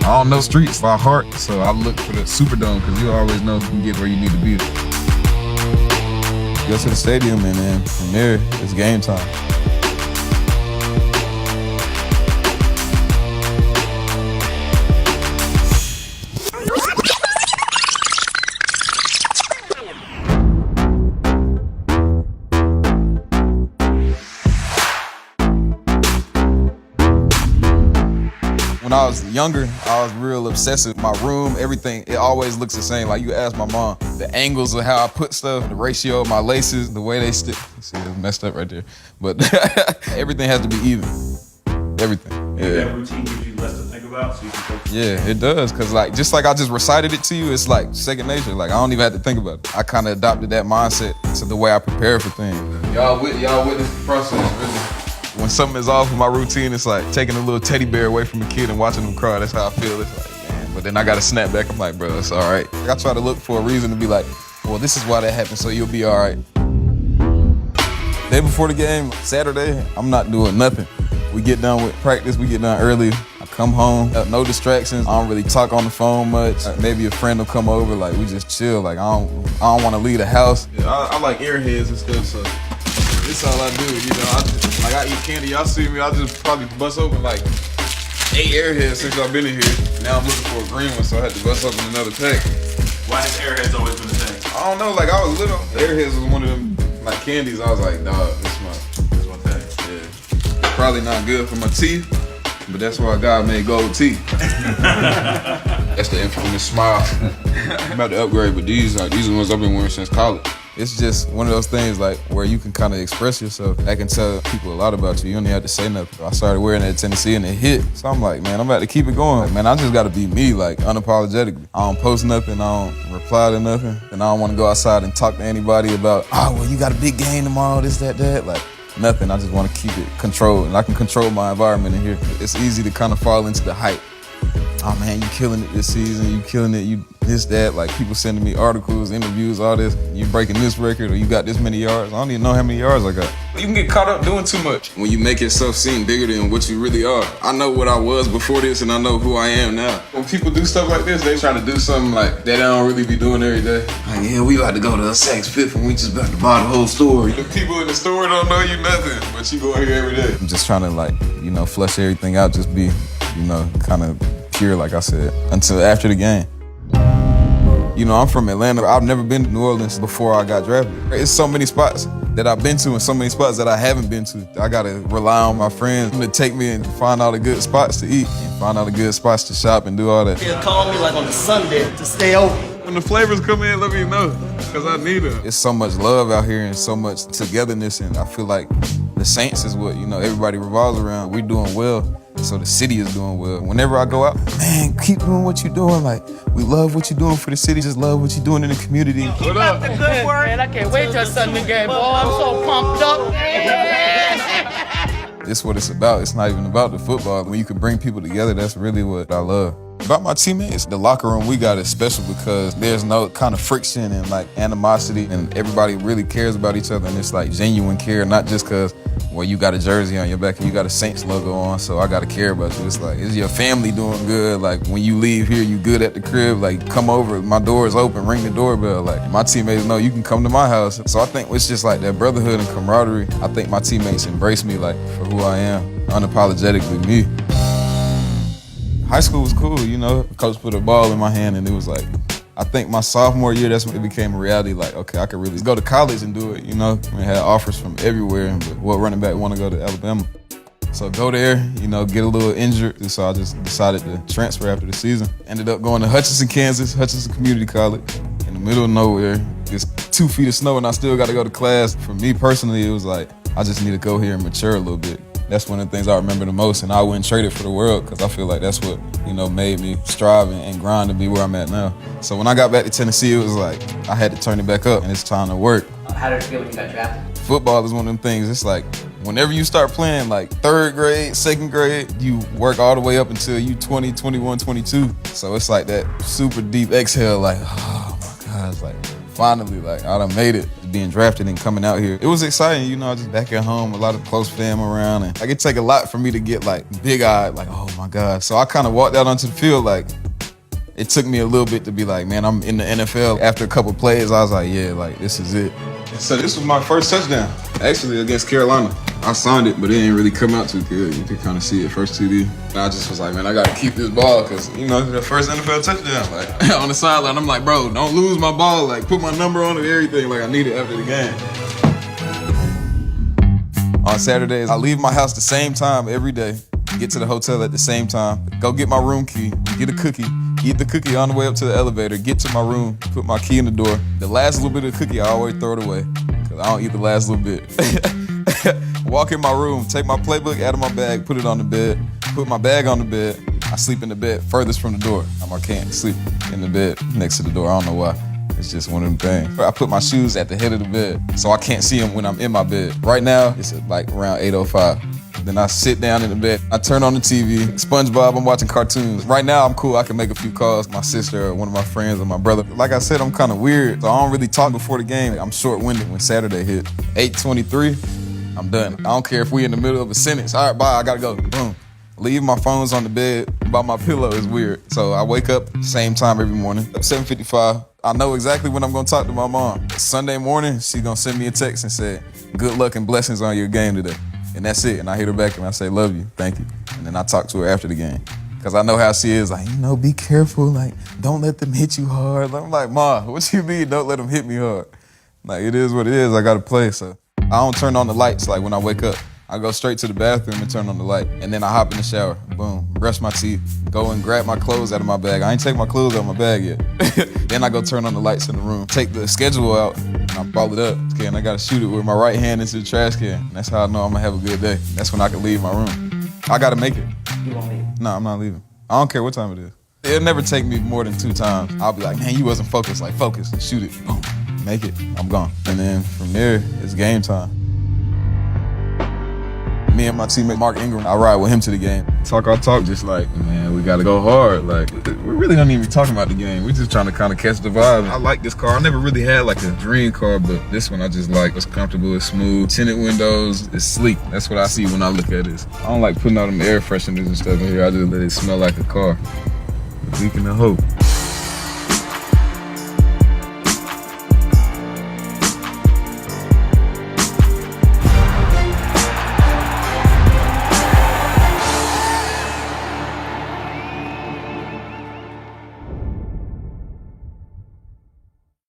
I don't know streets by heart, so I look for the Superdome because you always know you can get where you need to be. Go to the stadium and then from there, it's game time. When I was younger, I was real obsessive. My room, everything, it always looks the same. Like you ask my mom, the angles of how I put stuff, the ratio of my laces, the way they stick. See, it's messed up right there. But everything has to be even. Everything. Maybe that routine gives you less to think about, so you can focus. Yeah, it does. Cause like, just like I just recited it to you, it's like second nature. Like I don't even have to think about it. I kind of adopted that mindset to the way I prepare for things. Y'all witness the process, really. When something is off with my routine, it's like taking a little teddy bear away from a kid and watching them cry. That's how I feel. It's like, man. But then I gotta snap back. I'm like, bro, it's all right. I try to look for a reason to be like, well, this is why that happened, so you'll be all right. Day before the game, Saturday, I'm not doing nothing. We get done with practice, we get done early. I come home, no distractions. I don't really talk on the phone much. Maybe a friend will come over, like we just chill. Like I don't want to leave the house. Yeah, I like airheads and stuff, so this all I do. You know, I eat candy. Y'all see me, I just probably bust open like 8 airheads since I've been in here. Now I'm looking for a green one, so I had to bust open another pack. Why has airheads always been the thing? I don't know. Like I was little, airheads was one of them like candies. I was like, dog, this is my thing. Yeah. Probably not good for my teeth, but that's why God made gold teeth. That's the infamous smile. I'm about to upgrade, but these are the ones I've been wearing since college. It's just one of those things like where you can kind of express yourself. I can tell people a lot about you. You don't even have to say nothing. I started wearing it at Tennessee and it hit. So I'm like, man, I'm about to keep it going. Like, man, I just got to be me, like unapologetically. I don't post nothing. I don't reply to nothing. And I don't want to go outside and talk to anybody about, oh, well, you got a big game tomorrow, this, that. Like, nothing. I just want to keep it controlled. And I can control my environment in here. It's easy to kind of fall into the hype. Oh man, you killing it this season, you killing it, you this, that. Like people sending me articles, interviews, all this. You breaking this record or you got this many yards. I don't even know how many yards I got. You can get caught up doing too much. When you make yourself seem bigger than what you really are. I know what I was before this and I know who I am now. When people do stuff like this, they try to do something like that they don't really be doing every day. Like, yeah, we about to go to a Saks Fifth and we just about to buy the whole store. The people in the store don't know you nothing, but you go here every day. I'm just trying to like, you know, flush everything out, just be, you know, kind of pure, like I said, until after the game. You know, I'm from Atlanta. I've never been to New Orleans before I got drafted. It's so many spots that I've been to and so many spots that I haven't been to. I gotta rely on my friends to take me and find all the good spots to eat and find all the good spots to shop and do all that. They'll call me like on a Sunday to stay open. When the flavors come in, let me know, because I need them. It's so much love out here and so much togetherness, and I feel like the Saints is what, you know, everybody revolves around. We're doing well. So the city is doing well. Whenever I go out, man, keep doing what you're doing. Like, we love what you're doing for the city. Just love what you're doing in the community. Keep up the good work. Man, I can't wait till Sunday game, boy. I'm so pumped up. This is what it's about. It's not even about the football. When you can bring people together, that's really what I love. About my teammates, the locker room we got is special because there's no kind of friction and like animosity, and everybody really cares about each other, and it's like genuine care, not just because, well, you got a jersey on your back and you got a Saints logo on, so I gotta care about you. It's like, is your family doing good? Like, when you leave here, you good at the crib? Like, come over, my door is open, ring the doorbell. Like, my teammates know you can come to my house. So I think it's just like that brotherhood and camaraderie. I think my teammates embrace me like for who I am, unapologetically me. High school was cool, you know. Coach put a ball in my hand and it was like, I think my sophomore year, that's when it became a reality. Like, okay, I could really go to college and do it, you know. We had offers from everywhere, but what running back want to go to Alabama? So go there, you know, get a little injured. So I just decided to transfer after the season. Ended up going to Hutchinson, Kansas, Hutchinson Community College, in the middle of nowhere. It's 2 feet of snow and I still got to go to class. For me personally, it was like, I just need to go here and mature a little bit. That's one of the things I remember the most, and I wouldn't trade it for the world because I feel like that's what, you know, made me strive and grind to be where I'm at now. So when I got back to Tennessee, it was like I had to turn it back up, and it's time to work. How did it feel when you got drafted? Football is one of them things. It's like whenever you start playing, like 3rd grade, 2nd grade, you work all the way up until you 20, 21, 22. So it's like that super deep exhale, like, oh my God, it's like Finally, like, I done made it, being drafted and coming out here. It was exciting, you know, I just back at home, a lot of close fam around, and like, it take a lot for me to get like big-eyed, like, oh my God. So I kind of walked out onto the field like, it took me a little bit to be like, man, I'm in the NFL. After a couple plays, I was like, yeah, like, this is it. So this was my first touchdown, actually, against Carolina. I signed it, but it didn't really come out too good. You could kind of see it first TD. And I just was like, man, I got to keep this ball because, you know, it's the first NFL touchdown. Like, on the sideline, I'm like, bro, don't lose my ball. Like, put my number on it, everything. Like, I need it after the game. On Saturdays, I leave my house the same time every day, get to the hotel at the same time, go get my room key, get a cookie, eat the cookie on the way up to the elevator, get to my room, put my key in the door. The last little bit of the cookie, I always throw it away because I don't eat the last little bit. Walk in my room, take my playbook out of my bag, put it on the bed, put my bag on the bed. I sleep in the bed furthest from the door. I can't sleep in the bed next to the door. I don't know why. It's just one of them things. I put my shoes at the head of the bed so I can't see them when I'm in my bed. Right now, it's like around 8:05. Then I sit down in the bed. I turn on the TV. SpongeBob, I'm watching cartoons. Right now, I'm cool. I can make a few calls. My sister or one of my friends or my brother. Like I said, I'm kind of weird, so I don't really talk before the game. I'm short-winded when Saturday hit. 8:23, I'm done. I don't care if we in the middle of a sentence. All right, bye, I gotta go. Boom. Leave my phones on the bed by my pillow is weird. So I wake up same time every morning, 7:55. I know exactly when I'm gonna talk to my mom. Sunday morning, she's gonna send me a text and say, good luck and blessings on your game today. And that's it. And I hit her back and I say, love you, thank you. And then I talk to her after the game. Cause I know how she is, like, you know, be careful, like, don't let them hit you hard. I'm like, Ma, what you mean don't let them hit me hard? Like, it is what it is, I gotta play, so. I don't turn on the lights like when I wake up. I go straight to the bathroom and turn on the light. And then I hop in the shower, boom, brush my teeth, go and grab my clothes out of my bag. I ain't take my clothes out of my bag yet. Then I go turn on the lights in the room, take the schedule out, and I ball it up. Okay, and I gotta shoot it with my right hand into the trash can. And that's how I know I'm gonna have a good day. That's when I can leave my room. I gotta make it. You won't leave. No, I'm not leaving. I don't care what time it is. It'll never take me more than 2 times. I'll be like, man, you wasn't focused. Like, focus, shoot it, boom, make it, I'm gone. And then from there, it's game time. Me and my teammate Mark Ingram, I ride with him to the game. Talk our talk, just like, man, we gotta go hard. Like, we really don't even be talking about the game. We're just trying to kind of catch the vibe. I like this car. I never really had like a dream car, but this one I just like. It's comfortable, it's smooth, tinted windows, it's sleek. That's what I see when I look at this. I don't like putting all them air fresheners and stuff in here. I just let it smell like a car. A beacon of hope.